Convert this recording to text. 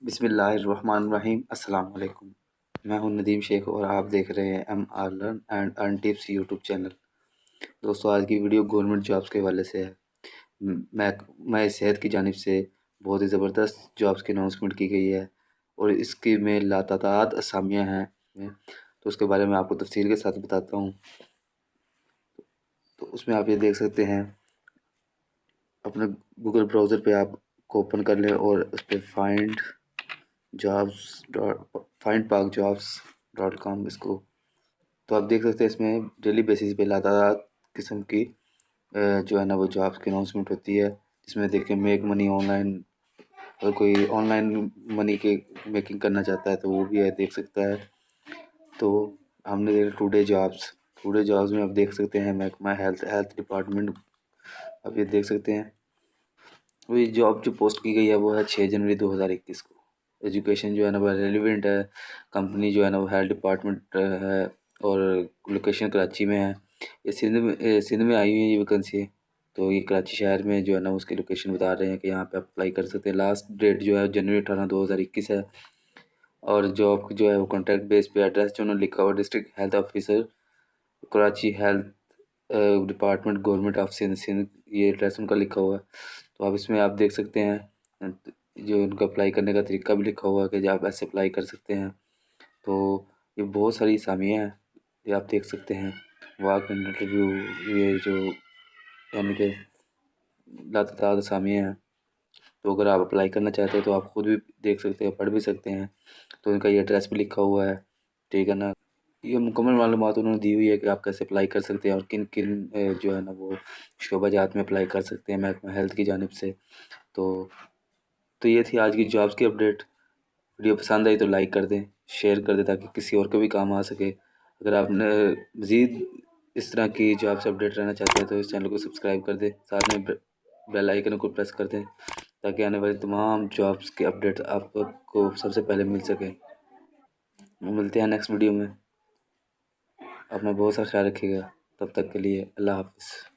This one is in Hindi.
बिस्मिल्लाहिर्रहमानिर्रहीम। अस्सलाम वालेकुम। मैं हूं नदीम शेख और आप देख रहे हैं MR learn and earn tips YouTube channel. दोस्तों, आज की वीडियो गवर्नमेंट जॉब्स के हवाले से है। मैं सेहत की जानिब से बहुत ही ज़बरदस्त जॉब्स की अनाउंसमेंट की गई है और इसकी में लातादाद असामियाँ हैं। तो उसके बारे में आपको तफसील के साथ बताता हूँ। तो उसमें आप ये देख सकते हैं, अपने गूगल ब्राउज़र पे आप को ओपन कर लें और उस पर findparkjobs.com इसको, तो आप देख सकते हैं इसमें डेली बेसिस पे लातादात किस्म की जो है ना वो जॉब्स की अनाउंसमेंट होती है। जिसमें देखिए मेक मनी ऑनलाइन, और कोई ऑनलाइन मनी के मेकिंग करना चाहता है तो वो भी है, देख सकता है। तो हमने देखा टुडे जॉब्स में आप देख सकते हैं महकमा हेल्थ डिपार्टमेंट, आप ये देख सकते हैं। वो ये जॉब जो पोस्ट की गई है वो है 6 जनवरी 2021 को। एजुकेशन जो है ना वो रेलिवेंट है। कंपनी जो है ना वो हेल्थ डिपार्टमेंट है और लोकेशन कराची में है। ये सिंध में आई हुई है ये वैकेंसी। तो ये कराची शहर में जो है ना उसकी लोकेशन बता रहे हैं कि यहाँ पे आप अप्लाई कर सकते हैं। लास्ट डेट जो है जनवरी 18 2021 है। और जॉब जो है वो कॉन्ट्रैक्ट बेस पे, एड्रेस जो उन्होंने लिखा हुआ district health officer Karachi health department government of Sindh, ये एड्रेस उनका लिखा हुआ है। तो आप इसमें आप देख सकते हैं जो उनका अप्लाई करने का तरीका भी लिखा हुआ है कि आप ऐसे अप्लाई कर सकते हैं। तो ये बहुत सारी असामियाँ हैं, ये आप देख सकते हैं। वॉक इन इंटरव्यू, ये जो यानी कि लातादात असामियाँ हैं। तो अगर आप अप्लाई करना चाहते हैं तो आप खुद भी देख सकते हैं, पढ़ भी सकते हैं। तो इनका ये एड्रेस भी लिखा हुआ है, ठीक है ना। ये मुकम्मल मालूमात उन्होंने दी हुई है कि आप कैसे अप्लाई कर सकते हैं और किन किन जो है ना वो शोबाजात में अप्लाई कर सकते हैं महकमा हेल्थ की जानिब से। तो तो ये थी आज की जॉब्स की अपडेट। वीडियो पसंद आई तो लाइक कर दें, शेयर कर दें ताकि किसी और को भी काम आ सके। अगर आप मज़ीद इस तरह की जॉब से अपडेट रहना चाहते हैं तो इस चैनल को सब्सक्राइब कर दें, साथ में बेल आइकन को प्रेस कर दें ताकि आने वाली तमाम जॉब्स के अपडेट आपको सबसे पहले मिल सके। मिलते हैं नेक्स्ट वीडियो में। अपना बहुत सा ख्याल रखिएगा। तब तक के लिए अल्लाह हाफ़िज़।